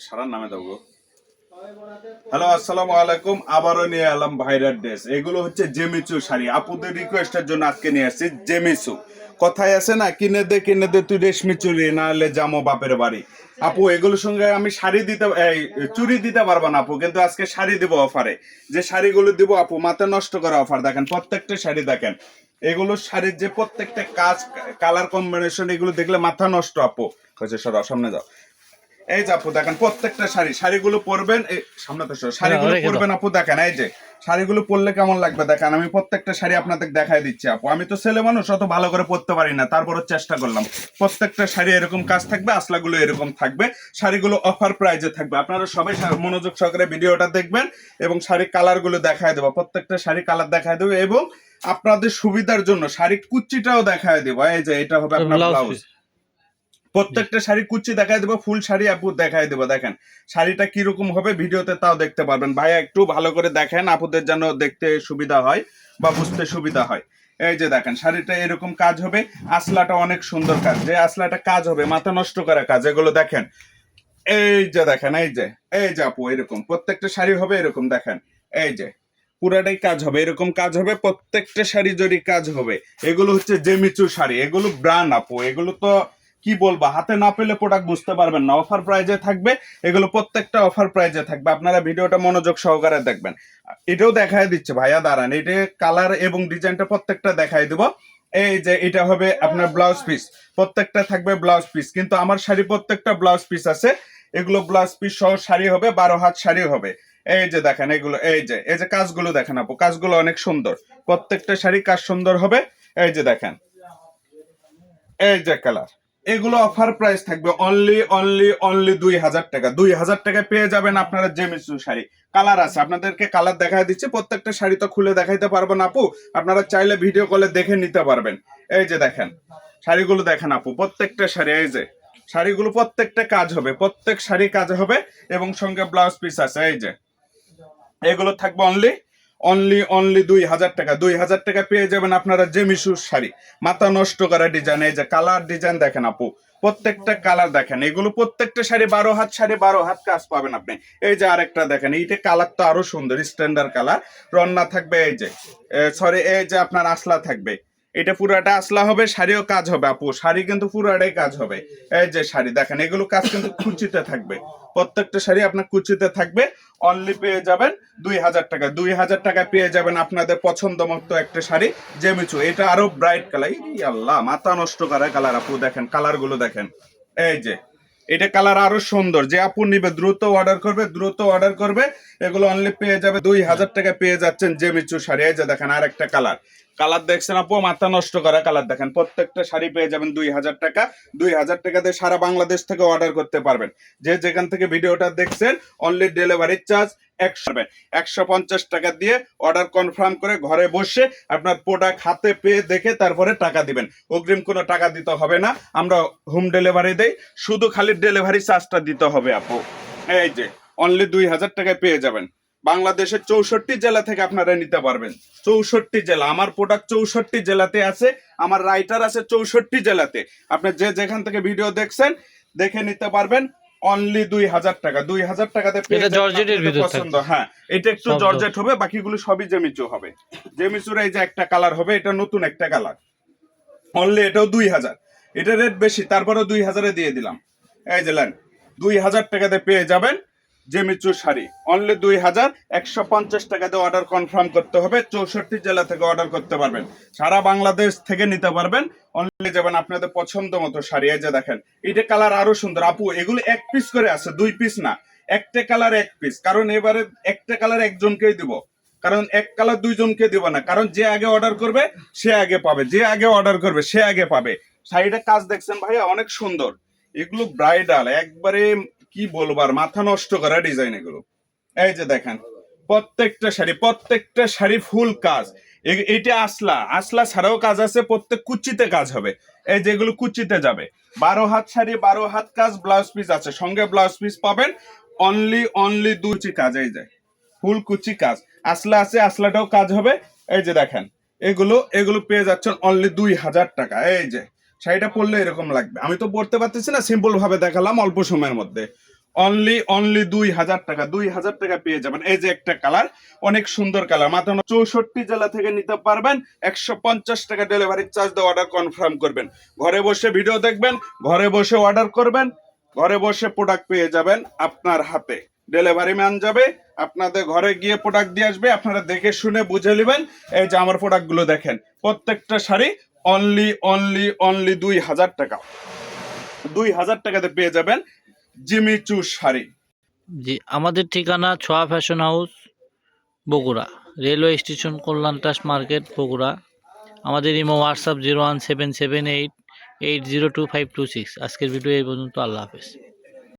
সারার নামে দাও গো। হ্যালো, আসসালামু আলাইকুম। আবারও নিয়ে এলাম ভাইরাল ড্রেস। এগুলো হচ্ছে জেমিচু শাড়ি। আপুদের রিকোয়েস্টের জন্য আজকে নিয়ে আসছি জেমিচু। কথায় আছে না, কিনে দে তুই রেশমি চুরি, না হলে জামো বাপের বাড়ি। আপু এগুলোর সঙ্গে আমি শাড়ি দিতে চুরি দিতে পারবো না আপু, কিন্তু আজকে শাড়ি দিব অফারে। যে শাড়িগুলো দিব আপু মাথা নষ্ট করা অফার। দেখেন প্রত্যেকটা শাড়ি দেখেন, এগুলো শাড়ির যে প্রত্যেকটা কাজ, কালার কম্বিনেশন, এগুলো দেখলে মাথা নষ্ট আপু। হয়েছে, সরাও সামনে যাও। এই যে আপু দেখেন প্রত্যেকটা শাড়িগুলো পরবেন, এই সামনে তো শাড়িগুলো পরবেন আপু। দেখেন এই যে শাড়িগুলো পরলে কেমন লাগবে দেখেন। আমি প্রত্যেকটা শাড়ি আপনাদের দেখাই দিচ্ছি আপু। আমি তো ছেলে মানুষ, অত ভালো করে পরতে পারি না, তারপরও চেষ্টা করলাম। প্রত্যেকটা শাড়ি এরকম কাজ থাকবে, আসলাগুলো এরকম থাকবে। শাড়িগুলো অফার প্রাইজে থাকবে। আপনারা সবাই মনোযোগ সহকারে ভিডিওটা দেখবেন এবং শাড়ির কালারগুলো দেখায় দেবো। প্রত্যেকটা শাড়ি কালার দেখায় দেবো এবং আপনাদের সুবিধার জন্য শাড়ির কুচিটাও দেখায় দেবো। এই যে এটা হবে আপনার ব্লাউজ। প্রত্যেকটা শাড়ি কুচি দেখাই দেবো, ফুল শাড়ি আপু দেখাই দেবো। দেখেন শাড়িটা কিরকম হবে ভিডিওতে তাও দেখতে পারবেন। ভাইয়া একটু ভালো করে দেখেন, আপুদের যেন দেখতে সুবিধা হয় বা বুঝতে সুবিধা হয়। এই যে দেখেন শাড়িটা এরকম কাজ হবে। আসলাটা অনেক সুন্দর কাজ, যে আসলাটা কাজ হবে মাথা নষ্ট করা কাজ। এগুলো দেখেন, এই যে দেখেন, এই যে আপু এরকম প্রত্যেকটা শাড়ি হবে এরকম। দেখেন এই যে পুরাটাই কাজ হবে, এরকম কাজ হবে। প্রত্যেকটা শাড়ি জরি কাজ হবে। এগুলো হচ্ছে জেমিচু শাড়ি, এগুলো ব্র্যান্ড আপু। এগুলো তো কি বলবো, হাতে না পেলে প্রোডাক্ট বুঝতে পারবেন না। অফার প্রাইজে থাকবে এগুলো, প্রত্যেকটা অফার প্রাইজে থাকবে। আপনারা ভিডিওটা মনোযোগ সহকারে দেখবেন। এটাও দেখায় দিচ্ছে ভাইয়া, দাঁড়ান। এটা কালার এবং ডিজাইনটা প্রত্যেকটা দেখাই দিব। এই যে এটা হবে আপনার ব্লাউজ পিস, প্রত্যেকটা থাকবে ব্লাউজ পিস। কিন্তু আমার শাড়ি প্রত্যেকটা ব্লাউজ পিস আছে। এগুলো ব্লাউজ পিস সহ শাড়ি হবে, 12 হাত শাড়ি হবে। এই যে দেখেন এগুলো, এই যে কাজগুলো দেখেন আপু, কাজগুলো অনেক সুন্দর। প্রত্যেকটা শাড়ি কাজ সুন্দর হবে। এই যে দেখেন, এই যে কালার, এগুলো অফার প্রাইস থাকবে অনলি 2000 টাকা। 2000 টাকায় পেয়ে যাবেন আপনারা জেমিচু শাড়ি। কালার আছে, আপনাদেরকে কালার দেখাই দিচ্ছি। প্রত্যেকটা শাড়ি তো খুলে দেখাইতে পারবো না আপু, আপনারা চাইলে ভিডিও কলে দেখে নিতে পারবেন। এই যে দেখেন শাড়িগুলো দেখেন আপু, প্রত্যেকটা শাড়ি, এই যে শাড়িগুলো প্রত্যেকটা কাজ হবে, প্রত্যেক শাড়ি কাজ হবে এবং সঙ্গে ব্লাউজ পিস আছে। এই যে এগুলো থাকবে অনলি 2000 টাকা। 2000 টাকা পেয়ে যাবেন আপনারা জেমিচুর শাড়ি। মাথা নষ্ট করা ডিজাইন। এই যে কালার ডিজাইন দেখেন আপু, প্রত্যেকটা কালার দেখেন। এগুলো প্রত্যেকটা শাড়ি 12 হাত শাড়ি, 12 হাত কাজ পাবেন আপনি। এই যে আরেকটা দেখেন, এইটা কালার তো আরো সুন্দর, স্ট্যান্ডার্ড কালার। রন্না থাকবে, এই যে সরি, এই যে আপনার আসলা থাকবে। এটা পুরাটা আসলা হবে, শাড়িও কাজ হবে আপু। শাড়ি কিন্তু পুরাটাই কাজ হবে। এই যে শাড়ি দেখেন, এগুলো কাজ কিন্তু কুচিতে থাকবে। প্রত্যেকটা শাড়ি আপনার কুচিতে থাকবে। অনলি পেয়ে যাবেন 2000 টাকা। 2000 টাকায় পেয়ে যাবেন আপনাদের পছন্দ মতো একটা শাড়ি জেমিচু। এটা আরো ব্রাইট কালার, আল্লাহ মাথা নষ্ট করা কালার আপু। দেখেন কালার গুলো দেখেন। এই যে এটা কালার আরো সুন্দর। যে আপু নিবে দ্রুত অর্ডার করবে। এগুলো অনলি পেয়ে যাবে 2000 টাকা পেয়ে যাচ্ছেন জেমিচু শাড়ি। এই যে দেখেন আরেকটা কালার দেখছেন আপু, মাথা নষ্ট করা কালার। দেখেন প্রত্যেকটা শাড়ি পেয়ে যাবেন 2000 টাকা। 2000 টাকাতে সারা বাংলাদেশ থেকে অর্ডার করতে পারবেন। যে যেখান থেকে ভিডিওটা দেখছেন, অনলি ডেলিভারি চার্জ 150 টাকা দিয়ে অর্ডার কনফার্ম করে ঘরে বসে আপনার প্রোডাক্ট হাতে পেয়ে দেখে তারপরে টাকা দিবেন। অগ্রিম কোনো টাকা দিতে হবে না, আমরা হোম ডেলিভারি দেই। শুধু খালি ডেলিভারি চার্জটা দিতে হবে আপু। এই যে অনলি 2000 টাকায় পেয়ে যাবেন। বাংলাদেশের 64 জেলা থেকে আপনারা নিতে পারবেন। 64 জেলা, আমার প্রোডাক্ট 64 জেলাতে আছে, আমার রাইটার আছে 64 জেলাতে। আপনি যে যেখান থেকে ভিডিও দেখছেন দেখে নিতে পারবেন। অনলি 2000 টাকা। 2000 টাকাতে পেয়ে পছন্দ। হ্যাঁ, এটা একটু জর্জেট হবে, বাকিগুলো সবই জেমিচু হবে। জেমিচুর এই যে একটা কালার হবে, এটা নতুন একটা কালার। অনলি এটাও 2000। এটা রেট বেশি, তারপরেও 2000-এ দিয়ে দিলাম। এই যে লেন, 2000 টাকাতে পেয়ে যাবেন জেমিচুর শাড়ি। অনলি 2000। 150 টাকাতে অর্ডার কনফার্ম করতে হবে। 64 জেলা থেকে অর্ডার করতে পারবেন, সারা বাংলাদেশ থেকে নিতে পারবেন। অনলি যাবেন আপনাদের পছন্দ মতো শাড়ি। এই যে দেখেন এটা কালার আরো সুন্দর আপু। এগুলো এক পিস করে আছে, 2 পিস না। একটা কালার এক পিস, কারণ এবারে একটা কালার একজনকেই দিব। কারণ এক কালার দুইজনকে দিব না, কারণ যে আগে অর্ডার করবে সে আগে পাবে, যে আগে অর্ডার করবে সে আগে পাবে। শাড়িটা কাজ দেখছেন ভাইয়া, অনেক সুন্দর। এগুলো ব্রাইডাল একবারে, কি বলবো আর, মাথা নষ্ট করা ডিজাইন এগুলো। এই যে দেখেন প্রত্যেকটা শাড়ি ফুল কাজ। এইটা আসলা ছাড়াও কাজ আছে, প্রত্যেক কুচিতে কাজ হবে। এই যেগুলো কুচিতে যাবে। 12 হাত শাড়ি, 12 হাত কাজ, ব্লাউজ পিস আছে, সঙ্গে ব্লাউজ পিস পাবেন। অনলি দুচি কাজ। এই যে ফুল কুচি কাজ। আসলা আছে, আসলাটাও কাজ হবে। এই যে দেখেন এগুলো পেয়ে যাচ্ছেন অনলি 2000 টাকা। এই যে শাড়িটা পরলে এরকম লাগবে। আমি তো পরতে পারতেছি না, সিম্পল ভাবে দেখালাম অল্প সময়ের মধ্যে। অনলি 2000 টাকা, 2000 টাকা পেয়ে যাবেন। এই যে একটা কালার, অনেক সুন্দর কালার, মাত্র 64 জেলা থেকে নিতে পারবেন। 150 টাকা ডেলিভারি চার্জ দিয়ে অর্ডার কনফার্ম করবেন। ঘরে বসে ভিডিও দেখবেন, ঘরে বসে অর্ডার করবেন, ঘরে বসে প্রোডাক্ট পেয়ে যাবেন আপনার হাতে। ডেলিভারি ম্যান যাবে আপনাদের ঘরে গিয়ে প্রোডাক্ট দিয়ে আসবে, আপনারা দেখে শুনে বুঝে নেবেন। এই যে আমার প্রোডাক্টগুলো দেখেন, প্রত্যেকটা শাড়ি অনলি 2000 টাকা, 2000 টাকাতে পেয়ে যাবেন জিমিচু শাড়ি। জি, আমাদের ঠিকানা Chhoya fashion house, Bogura, railway station, Kalyan trust market, Bogura. আমাদের ইমো হোয়াটসঅ্যাপ 01778802526। আজকের ভিডিও এই পর্যন্ত। আল্লাহ হাফেজ।